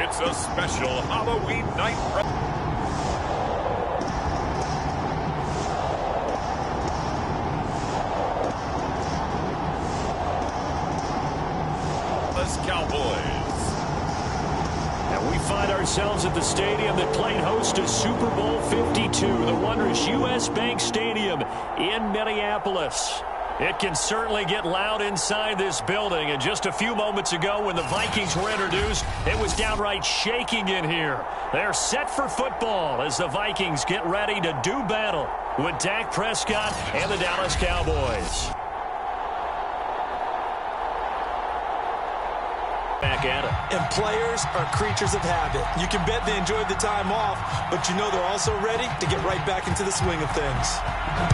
It's a special Halloween night. Cowboys. And we find ourselves at the stadium that played host to Super Bowl 52, the wondrous U.S. Bank Stadium in Minneapolis. It can certainly get loud inside this building, and just a few moments ago when the Vikings were introduced, it was downright shaking in here. They're set for football as the Vikings get ready to do battle with Dak Prescott and the Dallas Cowboys. Back at it. And players are creatures of habit. You can bet they enjoyed the time off, but you know they're also ready to get right back into the swing of things.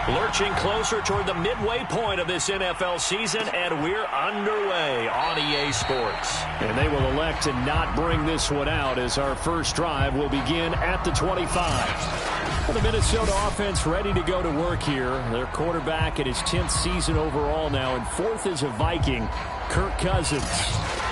Lurching closer toward the midway point of this NFL season, and we're underway on EA Sports. And they will elect to not bring this one out as our first drive will begin at the 25. The Minnesota offense ready to go to work here. Their quarterback in his 10th season overall now, and fourth as a Viking, Kirk Cousins.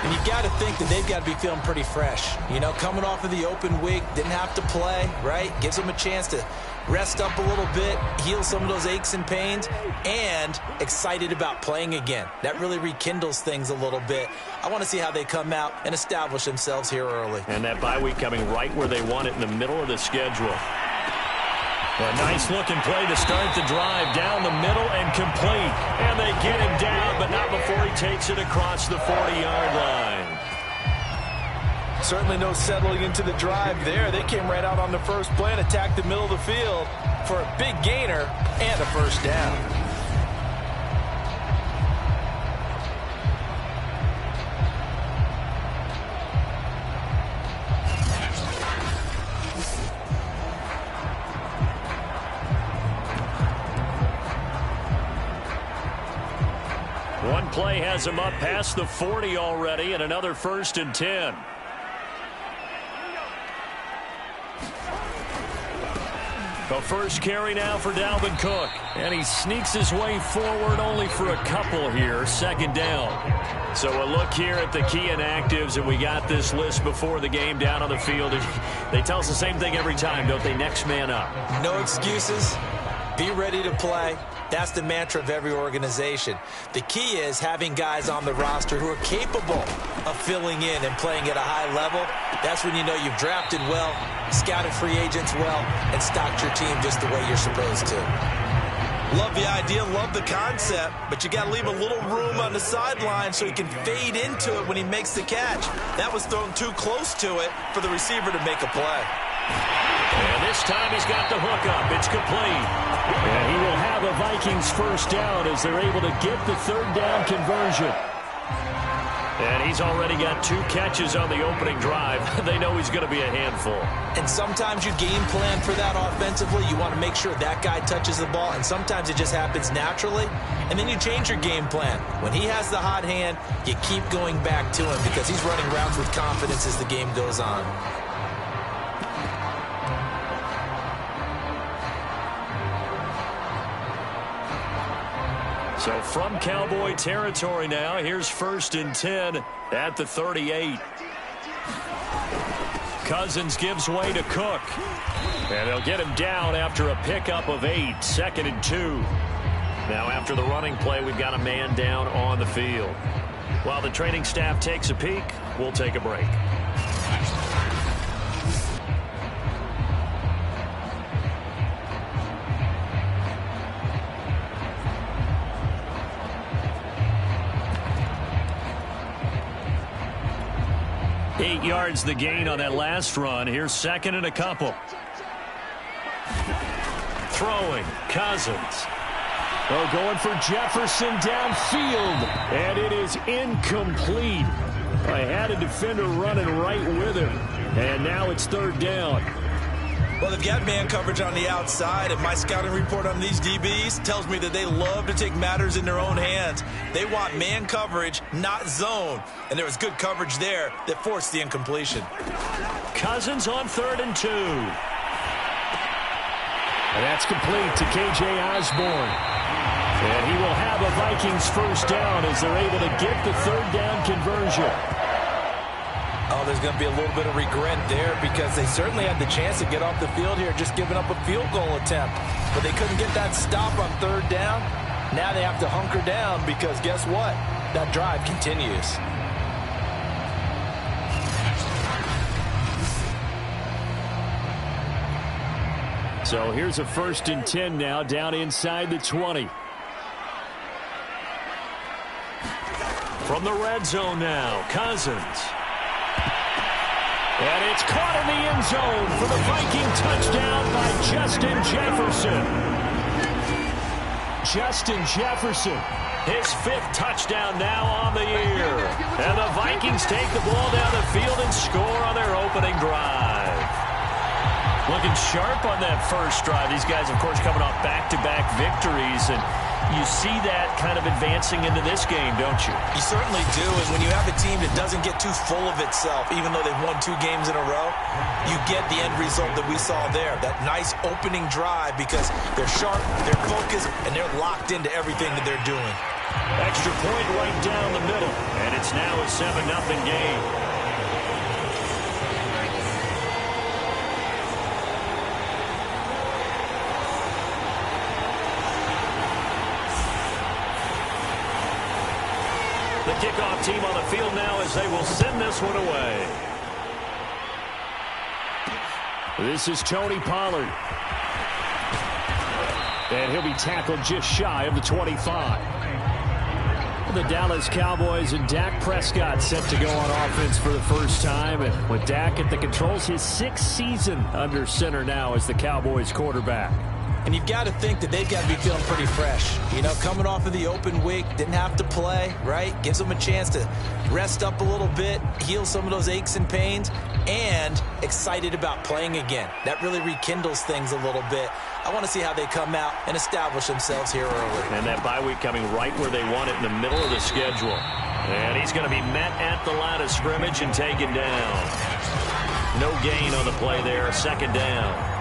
And you got to think that they've got to be feeling pretty fresh. You know, coming off of the open week, didn't have to play, right? Gives them a chance to rest up a little bit, heal some of those aches and pains, and excited about playing again. That really rekindles things a little bit. I want to see how they come out and establish themselves here early. And that bye week coming right where they want it, in the middle of the schedule. A nice-looking play to start the drive down the middle and complete. And they get him down, but not before he takes it across the 40-yard line. Certainly no settling into the drive there. They came right out on the first play and attacked the middle of the field for a big gainer and a first down. One play has him up past the 40 already, and another 1st and 10. The first carry now for Dalvin Cook, and he sneaks his way forward only for a couple here, 2nd down. So a look here at the key inactives, and we got this list before the game down on the field. They tell us the same thing every time, don't they? Next man up. No excuses. Be ready to play. That's the mantra of every organization. The key is having guys on the roster who are capable of filling in and playing at a high level. That's when you know you've drafted well, scouted free agents well, and stocked your team just the way you're supposed to. Love the idea, love the concept, but you got to leave a little room on the sideline so he can fade into it when he makes the catch. That was thrown too close to it for the receiver to make a play. And this time he's got the hook up. It's complete. And he will have a Vikings first down as they're able to get the 3rd down conversion. And he's already got 2 catches on the opening drive. They know he's going to be a handful. And sometimes you game plan for that offensively. You want to make sure that guy touches the ball, and sometimes it just happens naturally. And then you change your game plan. When he has the hot hand, you keep going back to him because he's running routes with confidence as the game goes on. So from Cowboy territory now, here's 1st and 10 at the 38. Cousins gives way to Cook. And they'll get him down after a pickup of 8, 2nd and 2. Now after the running play, we've got a man down on the field. While the training staff takes a peek, we'll take a break. Eight yards the gain on that last run. Here's 2nd and a couple. Throwing, Cousins. Oh, going for Jefferson downfield. And it is incomplete. I had a defender running right with him. And now it's 3rd down. Well, they've got man coverage on the outside, and my scouting report on these DBs tells me that they love to take matters in their own hands. They want man coverage, not zone. And there was good coverage there that forced the incompletion. Cousins on 3rd and 2. And that's complete to K.J. Osborne. And he will have a Vikings first down as they're able to get the 3rd down conversion. Oh, Well, there's going to be a little bit of regret there because they certainly had the chance to get off the field here, just giving up a field goal attempt. But they couldn't get that stop on third down. Now they have to hunker down because guess what? That drive continues. So here's a 1st and 10 now, down inside the 20. From the red zone now, Cousins. And it's caught in the end zone for the Viking touchdown by Justin Jefferson. Justin Jefferson, his 5th touchdown now on the year. And the Vikings take the ball down the field and score on their opening drive. Looking sharp on that first drive. These guys, of course, coming off back-to-back victories, and you see that kind of advancing into this game, don't you? You certainly do, and when you have a team that doesn't get too full of itself, even though they've won 2 games in a row, you get the end result that we saw there, that nice opening drive because they're sharp, they're focused, and they're locked into everything that they're doing. Extra point right down the middle, and it's now a 7-0 game. The kickoff team on the field now as they will send this one away. This is Tony Pollard. And he'll be tackled just shy of the 25. The Dallas Cowboys and Dak Prescott set to go on offense for the first time. And with Dak at the controls, his 6th season under center now as the Cowboys quarterback. And you've got to think that they've got to be feeling pretty fresh. You know, coming off of the open week, didn't have to play, right? Gives them a chance to rest up a little bit, heal some of those aches and pains, and excited about playing again. That really rekindles things a little bit. I want to see how they come out and establish themselves here early. And that bye week coming right where they want it in the middle of the schedule. And he's going to be met at the line of scrimmage and taken down. No gain on the play there, 2nd down.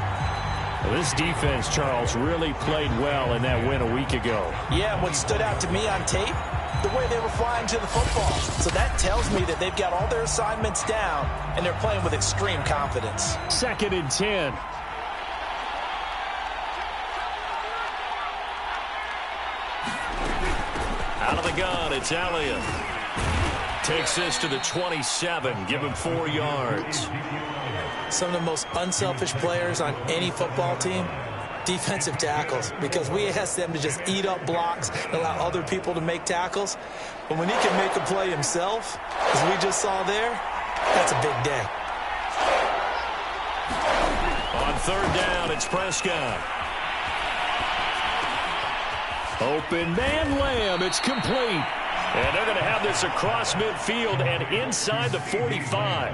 Well, this defense, Charles, really played well in that win a week ago. Yeah, what stood out to me on tape, the way they were flying to the football. So that tells me that they've got all their assignments down, and they're playing with extreme confidence. 2nd and 10. Out of the gun, it's Elliott. Takes this to the 27, give him 4 yards. Some of the most unselfish players on any football team, defensive tackles, because we ask them to just eat up blocks and allow other people to make tackles. But when he can make a play himself, as we just saw there, that's a big day. On 3rd down, it's Prescott. Open man Lamb, it's complete. And they're going to have this across midfield and inside the 45.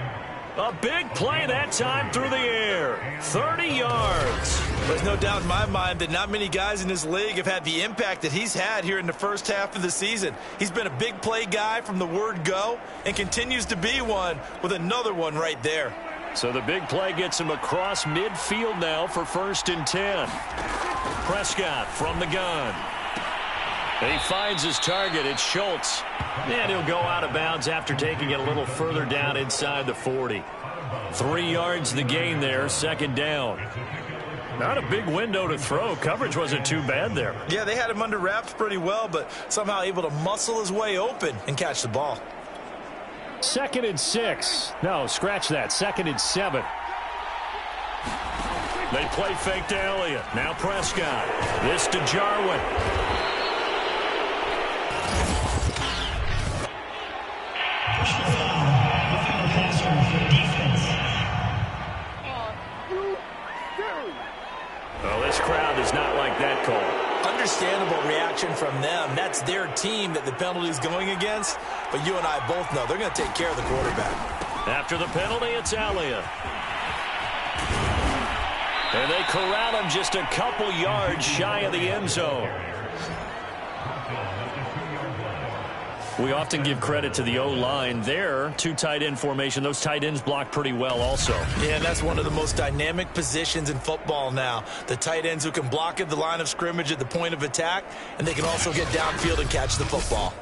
A big play that time through the air. 30 yards. There's no doubt in my mind that not many guys in this league have had the impact that he's had here in the first half of the season. He's been a big play guy from the word go and continues to be one with another one right there. So the big play gets him across midfield now for 1st and 10. Prescott from the gun. And he finds his target. It's Schultz. And he'll go out of bounds after taking it a little further down inside the 40. 3 yards the gain there, 2nd down. Not a big window to throw. Coverage wasn't too bad there. Yeah, they had him under wraps pretty well, but somehow able to muscle his way open and catch the ball. 2nd and 6. No, scratch that. 2nd and 7. They play fake to Elliott. Now Prescott. This to Jarwin. Well, this crowd does not like that call. Understandable reaction from them. That's their team that the penalty's going against. But you and I both know they're going to take care of the quarterback. After the penalty, it's Elliott. And they corral him just a couple yards shy of the end zone. We often give credit to the O-line there. 2 tight end formation. Those tight ends block pretty well also. Yeah, that's one of the most dynamic positions in football now. The tight ends who can block at the line of scrimmage at the point of attack, and they can also get downfield and catch the football.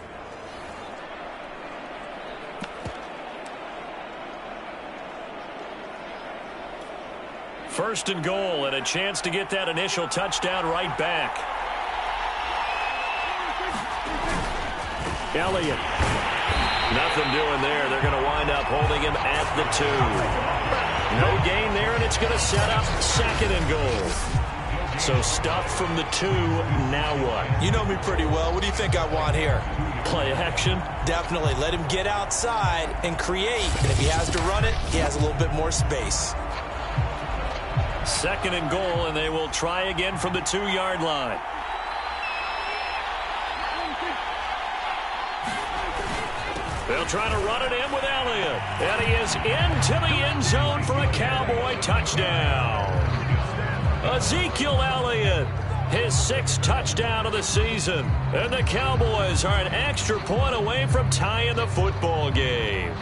First and goal, and a chance to get that initial touchdown right back. Elliott. Nothing doing there. They're going to wind up holding him at the 2. No gain there, and it's going to set up second and goal. So stuff from the 2. Now what? You know me pretty well. What do you think I want here? Play action? Definitely. Let him get outside and create. And if he has to run it, he has a little bit more space. Second and goal, and they will try again from the 2-yard line. They'll try to run it in with Elliott. And he is into the end zone for a Cowboy touchdown. Ezekiel Elliott, his 6th touchdown of the season. And the Cowboys are an extra point away from tying the football game.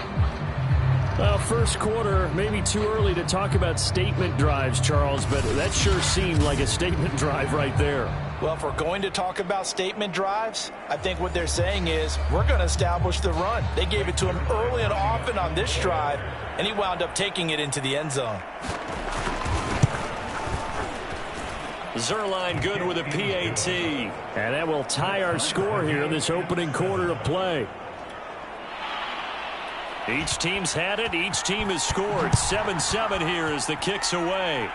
Well, first quarter, maybe too early to talk about statement drives, Charles, but that sure seemed like a statement drive right there. Well, if we're going to talk about statement drives, I think what they're saying is we're going to establish the run. They gave it to him early and often on this drive, and he wound up taking it into the end zone. Zerline good with a PAT. And that will tie our score here in this opening quarter of play. Each team's had it. Each team has scored. 7-7 here as the kick's away.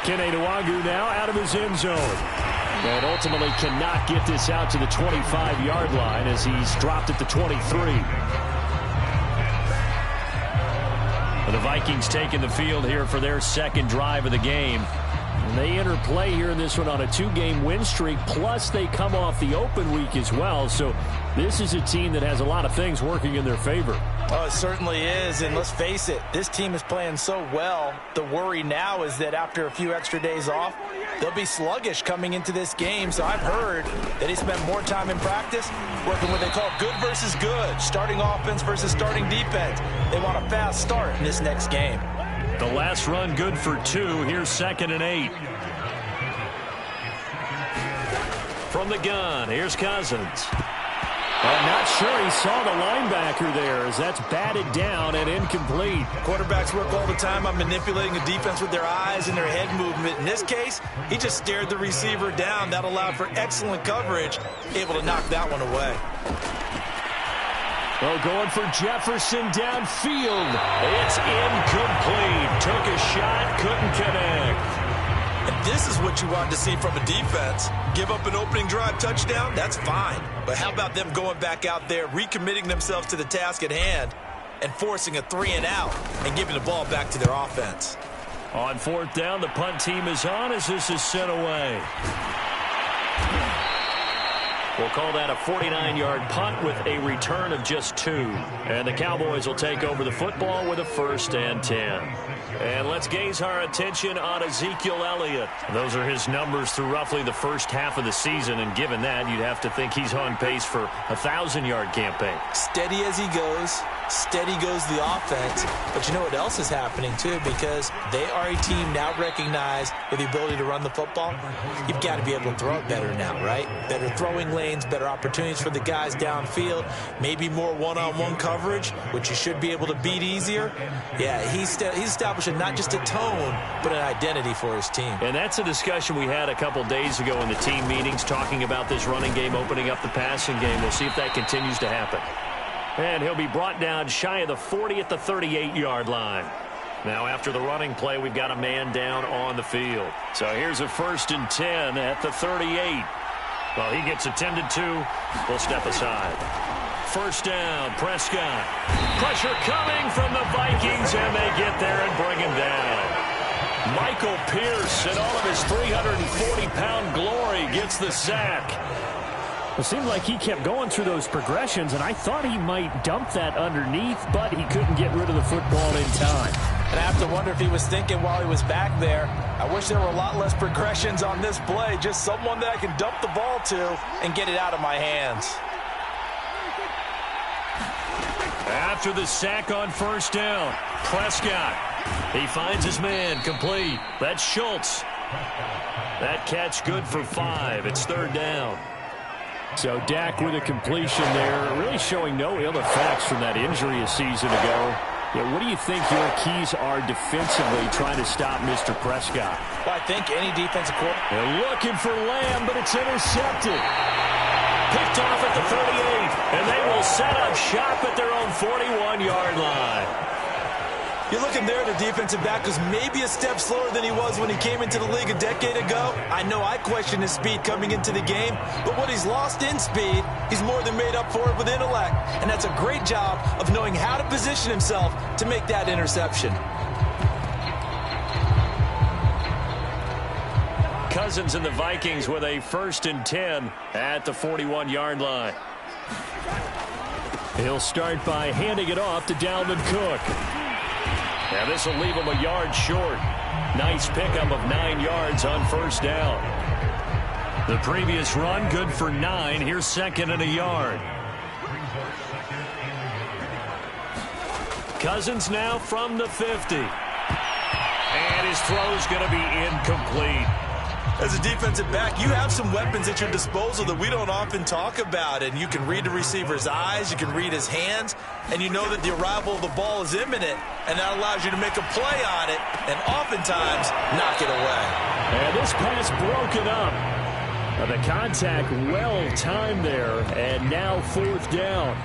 Kene Nwangwu now out of his end zone. And ultimately cannot get this out to the 25-yard line as he's dropped at the 23. The Vikings taking the field here for their second drive of the game. And they enter play here in this one on a 2-game win streak, plus they come off the open week as well. So this is a team that has a lot of things working in their favor. Oh, it certainly is, and let's face it, this team is playing so well. The worry now is that after a few extra days off, they'll be sluggish coming into this game. So I've heard that they spend more time in practice working what they call good versus good, starting offense versus starting defense. They want a fast start in this next game. The last run good for 2. Here's 2nd and 8. From the gun, here's Cousins. I'm not sure he saw the linebacker there as that's batted down and incomplete. Quarterbacks work all the time on manipulating a defense with their eyes and their head movement. In this case, he just stared the receiver down. That allowed for excellent coverage, able to knock that one away. Well, going for Jefferson downfield. It's incomplete. Took a shot, couldn't connect. And this is what you want to see from a defense. Give up an opening drive touchdown, that's fine. But how about them going back out there, recommitting themselves to the task at hand, and forcing a 3-and-out and giving the ball back to their offense. On 4th down, the punt team is on as this is sent away. We'll call that a 49-yard punt with a return of just 2. And the Cowboys will take over the football with a 1st and 10. And let's gaze our attention on Ezekiel Elliott. Those are his numbers through roughly the first half of the season, and given that, you'd have to think he's on pace for a 1,000-yard campaign. Steady as he goes. Steady goes the offense. But you know what else is happening, too? Because they are a team now recognized with the ability to run the football. You've got to be able to throw it better now, right? Better throwing lanes, better opportunities for the guys downfield, maybe more one-on-one coverage, which you should be able to beat easier. Yeah, he's establishing not just a tone, but an identity for his team. And that's a discussion we had a couple days ago in the team meetings, talking about this running game opening up the passing game. We'll see if that continues to happen. And he'll be brought down shy of the 40 at the 38-yard line. Now, after the running play, we've got a man down on the field. So here's a 1st and 10 at the 38. Well, he gets attended to. We'll step aside. 1st down, Prescott. Pressure coming from the Vikings, and they get there and bring him down. Michael Pierce, in all of his 340-pound glory, gets the sack. It seemed like he kept going through those progressions, and I thought he might dump that underneath, but he couldn't get rid of the football in time. And I have to wonder if he was thinking while he was back there, I wish there were a lot less progressions on this play, just someone that I can dump the ball to and get it out of my hands. After the sack on 1st down, Prescott. He finds his man, complete. That's Schultz. That catch good for 5. It's 3rd down. So Dak with a completion there, really showing no ill effects from that injury a season ago. Yeah, what do you think your keys are defensively trying to stop Mr. Prescott? Well, I think any defensive coordinator. They're looking for Lamb, but it's intercepted. Picked off at the 38, and they will set up shop at their own 41-yard line. You're looking there at the defensive back who's maybe a step slower than he was when he came into the league a decade ago. I know I questioned his speed coming into the game, but what he's lost in speed, he's more than made up for it with intellect. And that's a great job of knowing how to position himself to make that interception. Cousins and the Vikings with a 1st and 10 at the 41-yard line. He'll start by handing it off to Dalvin Cook. Now this will leave him a yard short. Nice pickup of 9 yards on 1st down. The previous run good for 9. Here's 2nd and a yard. Cousins now from the 50. And his throw's going to be incomplete. As a defensive back, you have some weapons at your disposal that we don't often talk about. And you can read the receiver's eyes, you can read his hands, and you know that the arrival of the ball is imminent. And that allows you to make a play on it and oftentimes knock it away. And this pass broken up. The contact well-timed there, and now 4th down.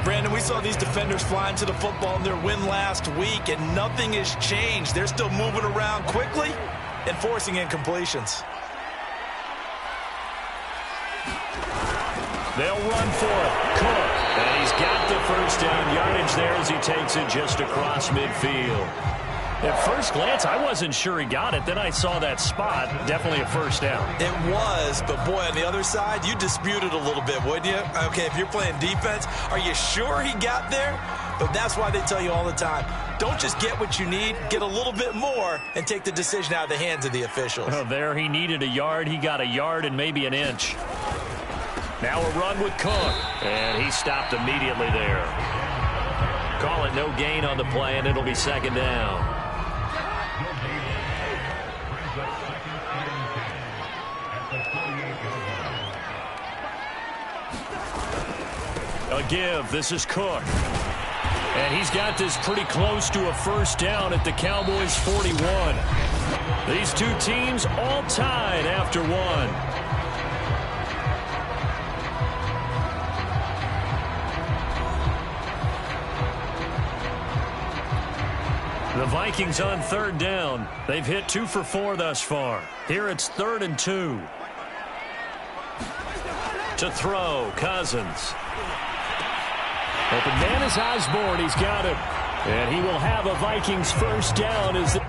Brandon, we saw these defenders flying to the football in their win last week, and nothing has changed. They're still moving around quickly and forcing incompletions. They'll run for it. Cook. And he's got the 1st down yardage there as he takes it just across midfield. At first glance, I wasn't sure he got it. Then I saw that spot. Definitely a 1st down. It was, but boy, on the other side, you dispute it a little bit, wouldn't you? Okay, if you're playing defense, are you sure he got there? But that's why they tell you all the time, don't just get what you need, get a little bit more, and take the decision out of the hands of the officials. Oh, there he needed a yard. He got a yard and maybe an inch. Now a run with Cook, and he stopped immediately there. Call it no gain on the play, and it'll be 2nd down. A give. This is Cook. And he's got this pretty close to a 1st down at the Cowboys' 41. These two teams all tied after 1. The Vikings on 3rd down. They've hit 2 for 4 thus far. Here it's 3rd and 2. To throw, Cousins. Open man is Osborne. He's got him. And he will have a Vikings 1st down as the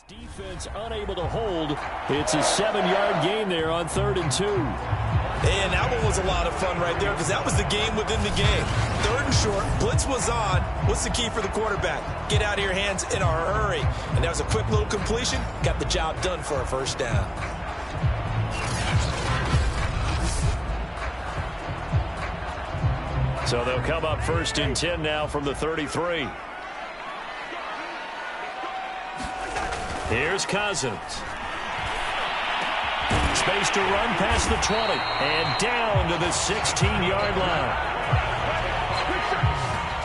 Defense unable to hold. It's a 7-yard gain there on 3rd and 2. And that one was a lot of fun right there because that was the game within the game. 3rd and short, blitz was on. What's the key for the quarterback? Get out of your hands in a hurry. And that was a quick little completion. Got the job done for a first down. So they'll come up 1st and 10 now from the 33. Here's Cousins. Space to run past the 20 and down to the 16-yard line.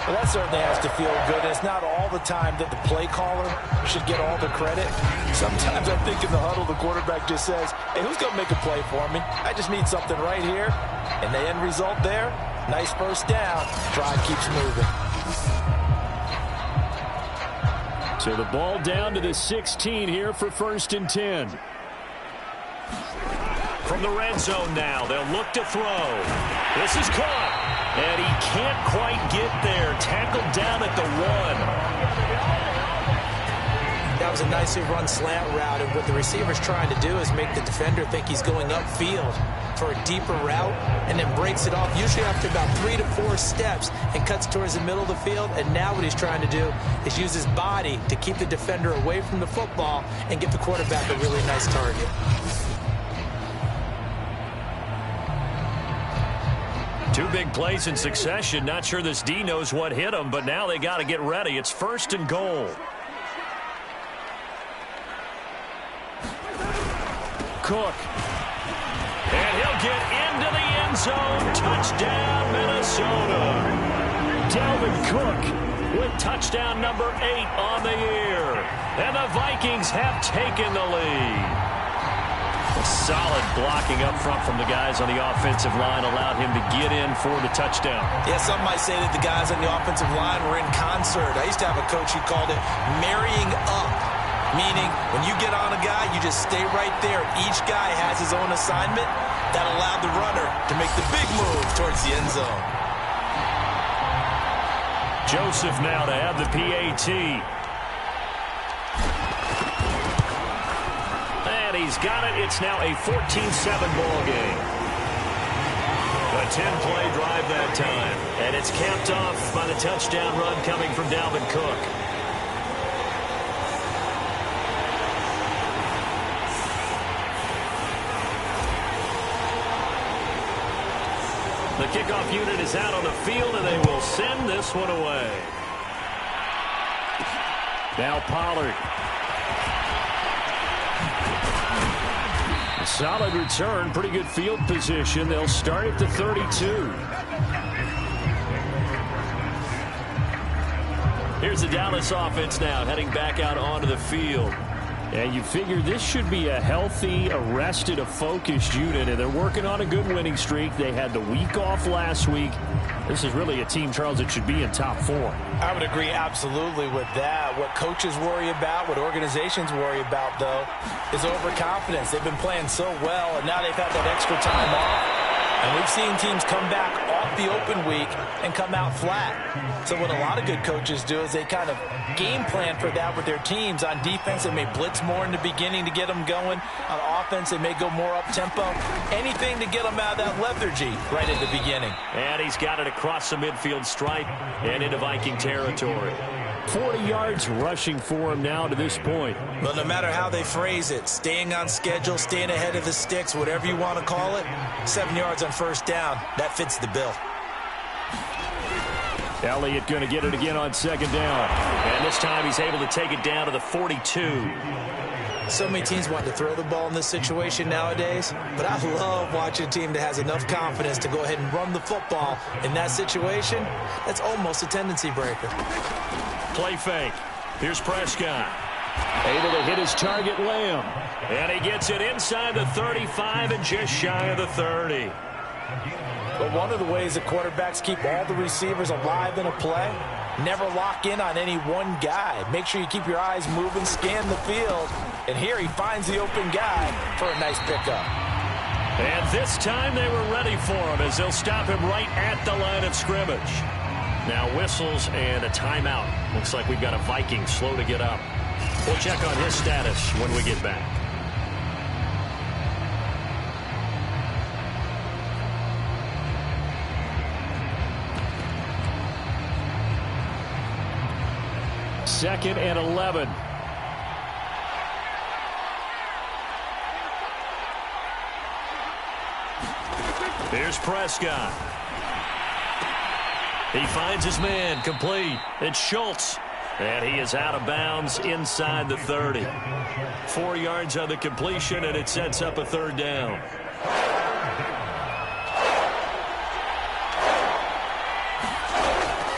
Well, that certainly has to feel good. It's not all the time that the play caller should get all the credit. Sometimes I think in the huddle, the quarterback just says, hey, who's going to make a play for me? I just need something right here. And the end result there, nice first down. Drive keeps moving. So the ball down to the 16 here for 1st and 10. From the red zone now, they'll look to throw. This is caught, and he can't quite get there. Tackled down at the 1. That was a nicely run slant route, and what the receiver's trying to do is make the defender think he's going upfield for a deeper route, and then breaks it off, usually after about 3 to 4 steps, and cuts towards the middle of the field. And now what he's trying to do is use his body to keep the defender away from the football and give the quarterback a really nice target. Two big plays in succession. Not sure this D knows what hit him, but now they got to get ready. It's 1st and goal. Cook. And he'll get into the end zone. Touchdown, Minnesota. Dalvin Cook With touchdown number 8 on the year. And the Vikings have taken the lead. A solid blocking up front from the guys on the offensive line allowed him to get in for the touchdown. Yeah, some might say that the guys on the offensive line were in concert. I used to have a coach who called it marrying up. Meaning, when you get on a guy, you just stay right there. Each guy has his own assignment. That allowed the runner to make the big move towards the end zone. Joseph now to have the PAT. And he's got it. It's now a 14-7 ball game. A 10-play drive that time. And it's capped off by the touchdown run coming from Dalvin Cook. The kickoff unit is out on the field, and they will send this one away. Now Pollard. A solid return, pretty good field position. They'll start at the 32. Here's the Dallas offense now, heading back out onto the field. And you figure this should be a healthy, arrested, a focused unit, and they're working on a good winning streak. They had the week off last week. This is really a team, Charles, that should be in top 4. I would agree absolutely with that. What coaches worry about, what organizations worry about, though, is overconfidence. They've been playing so well, and now they've had that extra time off. And we've seen teams come back off the open week and come out flat. So what a lot of good coaches do is they kind of game plan for that with their teams. On defense, they may blitz more in the beginning to get them going. On offense, they may go more up-tempo. Anything to get them out of that lethargy right at the beginning. And he's got it across the midfield stripe and into Viking territory. 40 yards rushing for him now to this point. Well, no matter how they phrase it, staying on schedule, staying ahead of the sticks, whatever you want to call it, 7 yards on first down, that fits the bill. Elliott going to get it again on second down. And this time he's able to take it down to the 42. So many teams want to throw the ball in this situation nowadays, but I love watching a team that has enough confidence to go ahead and run the football. In that situation, that's almost a tendency breaker. Play fake. Here's Prescott. Able to hit his target, Lamb. And he gets it inside the 35 and just shy of the 30. But one of the ways that quarterbacks keep all the receivers alive in a play, never lock in on any one guy. Make sure you keep your eyes moving, scan the field. And here he finds the open guy for a nice pickup. And this time they were ready for him as they'll stop him right at the line of scrimmage. Now whistles and a timeout. Looks like we've got a Viking slow to get up. We'll check on his status when we get back. Second and 11. Here's Prescott. He finds his man, complete. It's Schultz. And he is out of bounds inside the 30. 4 yards on the completion, and it sets up a third down.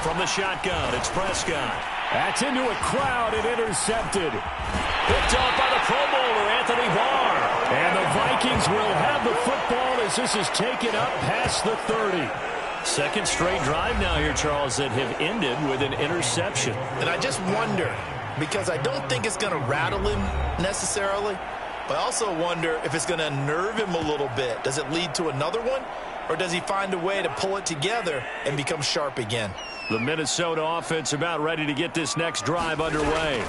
From the shotgun, it's Prescott. That's into a crowd and intercepted. Picked off by the Pro Bowler, Anthony Barr. And the Vikings will have the football as this is taken up past the 30. Second straight drive now here, Charles, that have ended with an interception. And I just wonder, because I don't think it's going to rattle him necessarily, but I also wonder if it's going to unnerve him a little bit. Does it lead to another one, or does he find a way to pull it together and become sharp again? The Minnesota offense about ready to get this next drive underway.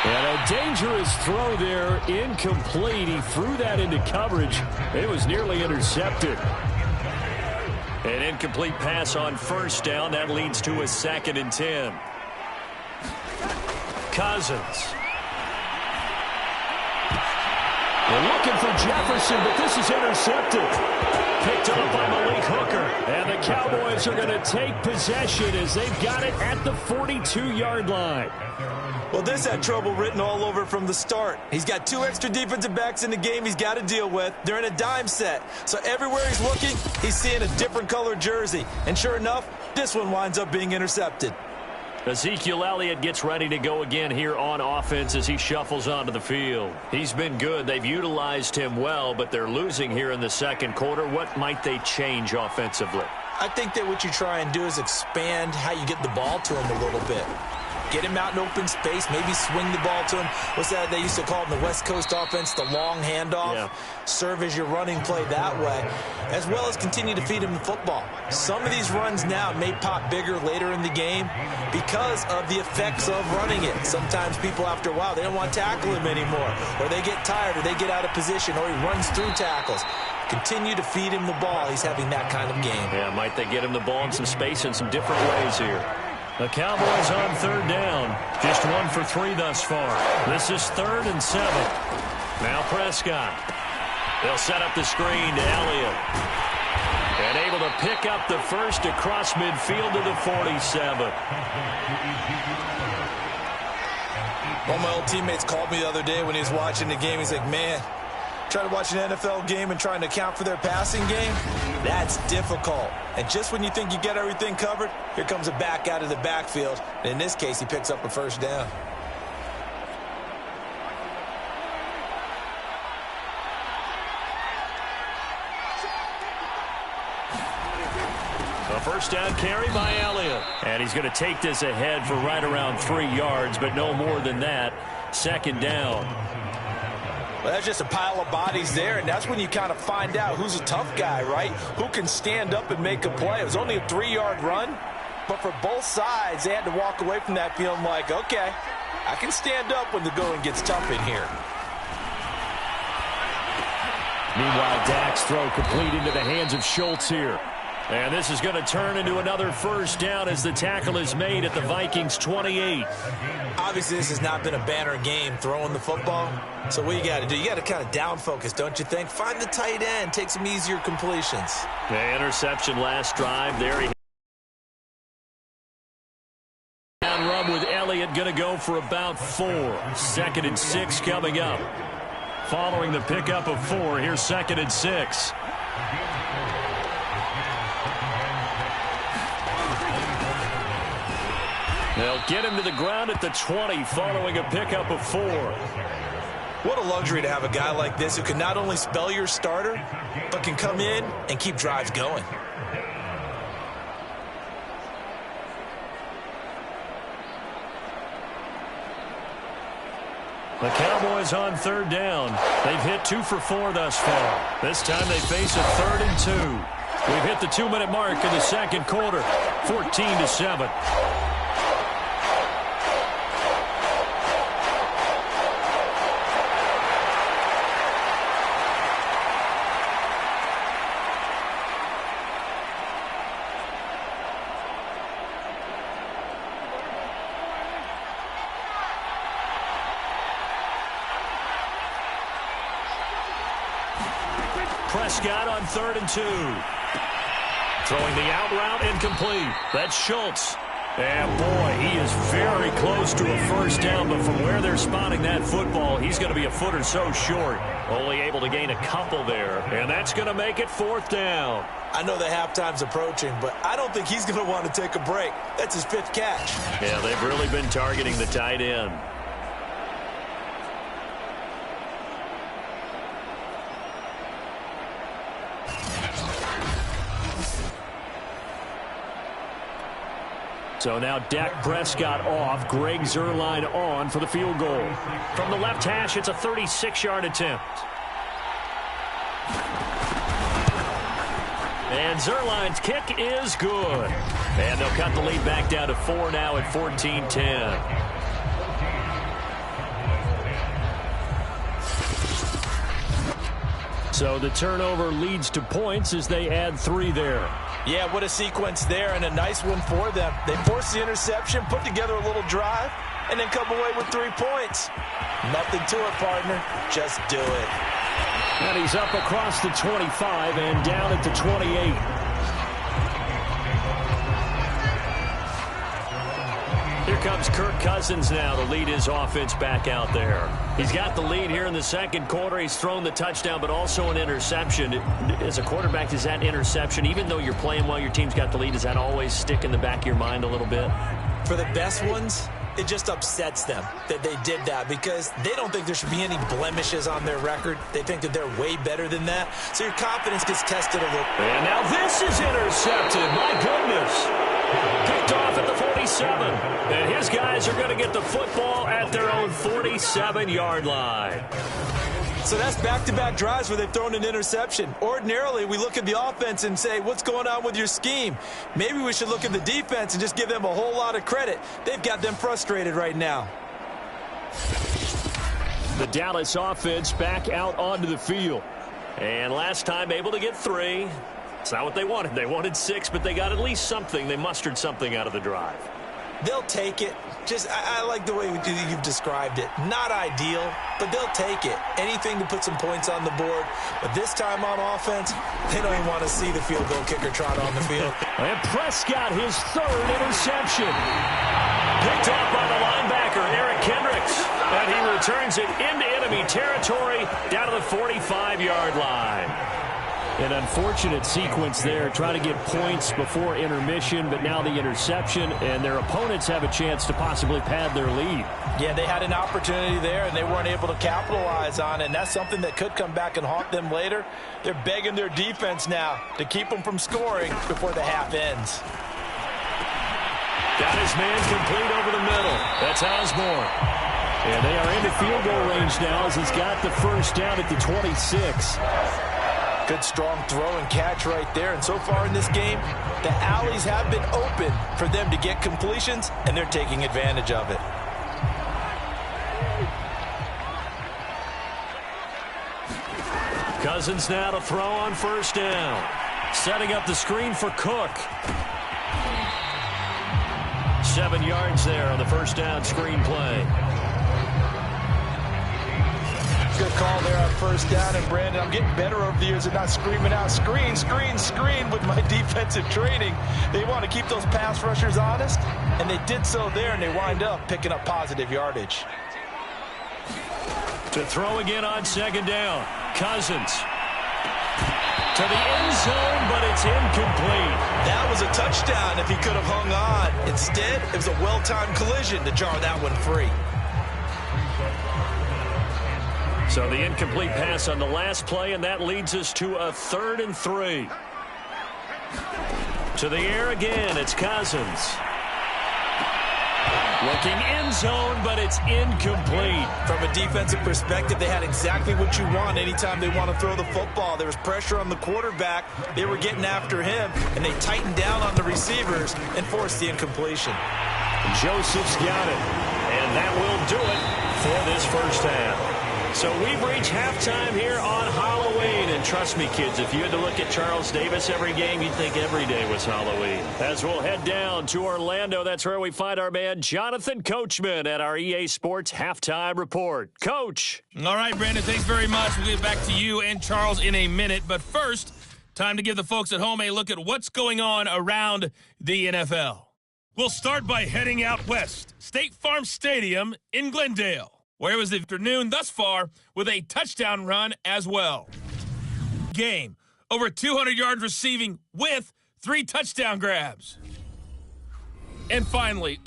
And a dangerous throw there, incomplete. He threw that into coverage. It was nearly intercepted. An incomplete pass on first down. That leads to a 2nd and 10. Cousins. They're looking for Jefferson, but this is intercepted. Picked up by Malik Hooker. And the Cowboys are going to take possession as they've got it at the 42-yard line. Well, this had trouble written all over from the start. He's got 2 extra defensive backs in the game he's got to deal with. They're in a dime set. So everywhere he's looking, he's seeing a different color jersey. And sure enough, this one winds up being intercepted. Ezekiel Elliott gets ready to go again here on offense as he shuffles onto the field. He's been good. They've utilized him well, but they're losing here in the second quarter. What might they change offensively? I think that what you try and do is expand how you get the ball to him a little bit. Get him out in open space, maybe swing the ball to him. What's that they used to call it in the West Coast offense, the long handoff? Yeah. Serve as your running play that way, as well as continue to feed him the football. Some of these runs now may pop bigger later in the game because of the effects of running it. Sometimes people, after a while, they don't want to tackle him anymore, or they get tired, or they get out of position, or he runs through tackles. Continue to feed him the ball. He's having that kind of game. Yeah, might they get him the ball in some space in some different ways here. The Cowboys on third down. Just 1 for 3 thus far. This is 3rd and 7. Now Prescott. They'll set up the screen to Elliott. And able to pick up the first across midfield to the 47. One of my old teammates called me the other day when he was watching the game. He's like, man, trying to watch an NFL game and trying to account for their passing game, that's difficult. And just when you think you get everything covered, here comes a back out of the backfield. And in this case, he picks up a first down. A first down carry by Elliott. And he's going to take this ahead for right around 3 yards, but no more than that. 2nd down. Well, that's just a pile of bodies there, and that's when you kind of find out who's a tough guy, right? Who can stand up and make a play. It was only a 3-yard run, but for both sides, they had to walk away from that feeling like, okay, I can stand up when the going gets tough in here. Meanwhile, Dak's throw complete into the hands of Schultz here. And this is going to turn into another first down as the tackle is made at the Vikings 28. Obviously, this has not been a banner game throwing the football. So what you got to do, you got to kind of down focus, don't you think? Find the tight end, take some easier completions. The interception last drive there. Down run with Elliott, going to go for about 4. 2nd and 6 coming up. Following the pickup of 4, here's 2nd and 6. They'll get him to the ground at the 20 following a pickup of 4. What a luxury to have a guy like this who can not only spell your starter, but can come in and keep drives going. The Cowboys on 3rd down. They've hit 2 for 4 thus far. This time they face a 3rd and 2. We've hit the 2-minute mark in the second quarter. 14-7. Prescott on 3rd and 2. Throwing the out route incomplete. That's Schultz. And, boy, he is very close to a first down, but from where they're spotting that football, he's going to be a foot or so short. Only able to gain a couple there, and that's going to make it 4th down. I know the halftime's approaching, but I don't think he's going to want to take a break. That's his 5th catch. Yeah, they've really been targeting the tight end. So now Dak Prescott off, Greg Zuerlein on for the field goal. From the left hash, it's a 36-yard attempt. And Zuerlein's kick is good. And they'll cut the lead back down to 4 now at 14-10. So the turnover leads to points as they add 3 there. Yeah, what a sequence there, and a nice one for them. They forced the interception, put together a little drive, and then come away with 3 points. Nothing to it, partner. Just do it. And he's up across the 25 and down at the 28. Here comes Kirk Cousins now to lead his offense back out there. He's got the lead here in the second quarter. He's thrown the touchdown, but also an interception. As a quarterback, is that interception, even though you're playing well, your team's got the lead, does that always stick in the back of your mind a little bit? For the best ones, it just upsets them that they did that because they don't think there should be any blemishes on their record. They think that they're way better than that. So your confidence gets tested a little. And now this is intercepted. My goodness. Picked off at the 47. And his guys are going to get the football at their own 47-yard line. So that's back-to-back drives where they've thrown an interception. Ordinarily, we look at the offense and say, what's going on with your scheme? Maybe we should look at the defense and just give them a whole lot of credit. They've got them frustrated right now. The Dallas offense back out onto the field. And last time able to get 3. It's not what they wanted. They wanted 6, but they got at least something. They mustered something out of the drive. They'll take it. I like the way you've described it. Not ideal, but they'll take it. Anything to put some points on the board. But this time on offense, they don't even want to see the field goal kicker trot on the field. And Prescott, his 3rd interception. Picked off by the linebacker, Eric Kendricks. And he returns it into enemy territory down to the 45-yard line. An unfortunate sequence there, trying to get points before intermission, but now the interception, and their opponents have a chance to possibly pad their lead. Yeah, they had an opportunity there, and they weren't able to capitalize on it, and that's something that could come back and haunt them later. They're begging their defense now to keep them from scoring before the half ends. Got his man complete over the middle. That's Osborne. And they are into field goal range now as he's got the first down at the 26. Good strong throw and catch right there. And so far in this game, the alleys have been open for them to get completions, and they're taking advantage of it. Cousins now to throw on first down. Setting up the screen for Cook. 7 yards there on the first down screen play. Good call there on first down, and Brandon, I'm getting better over the years at not screaming out screen, screen, screen with my defensive training. They want to keep those pass rushers honest, and they did so there, and they wind up picking up positive yardage. To throw again on second down, Cousins. To the end zone, but it's incomplete. That was a touchdown if he could have hung on. Instead, it was a well-timed collision to jar that one free. So the incomplete pass on the last play, and that leads us to a 3rd and 3. To the air again, it's Cousins. Looking end zone, but it's incomplete. From a defensive perspective, they had exactly what you want anytime they want to throw the football. There was pressure on the quarterback. They were getting after him, and they tightened down on the receivers and forced the incompletion. Joseph's got it, and that will do it for this first half. So we've reached halftime here on Halloween, And trust me, kids, if you had to look at Charles Davis every game, you'd think every day was Halloween. As we'll head down to Orlando, that's where we find our man Jonathan Coachman at our EA Sports Halftime Report. Coach. All right, Brandon, thanks very much. We'll get back to you and Charles in a minute. But first, time to give the folks at home a look at what's going on around the NFL. We'll start by heading out west, State Farm Stadium in Glendale, where it was the afternoon thus far with a touchdown run as well. Game, over 200 yards receiving with 3 touchdown grabs. And finally,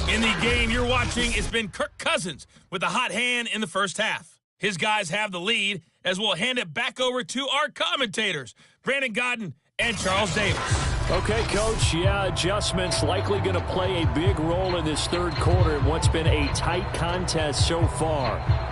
in the game you're watching, it's been Kirk Cousins with a hot hand in the first half. His guys have the lead as we'll hand it back over to our commentators, Brandon Godden and Charles Davis. Okay, Coach, adjustments likely going to play a big role in this third quarter in what's been a tight contest so far.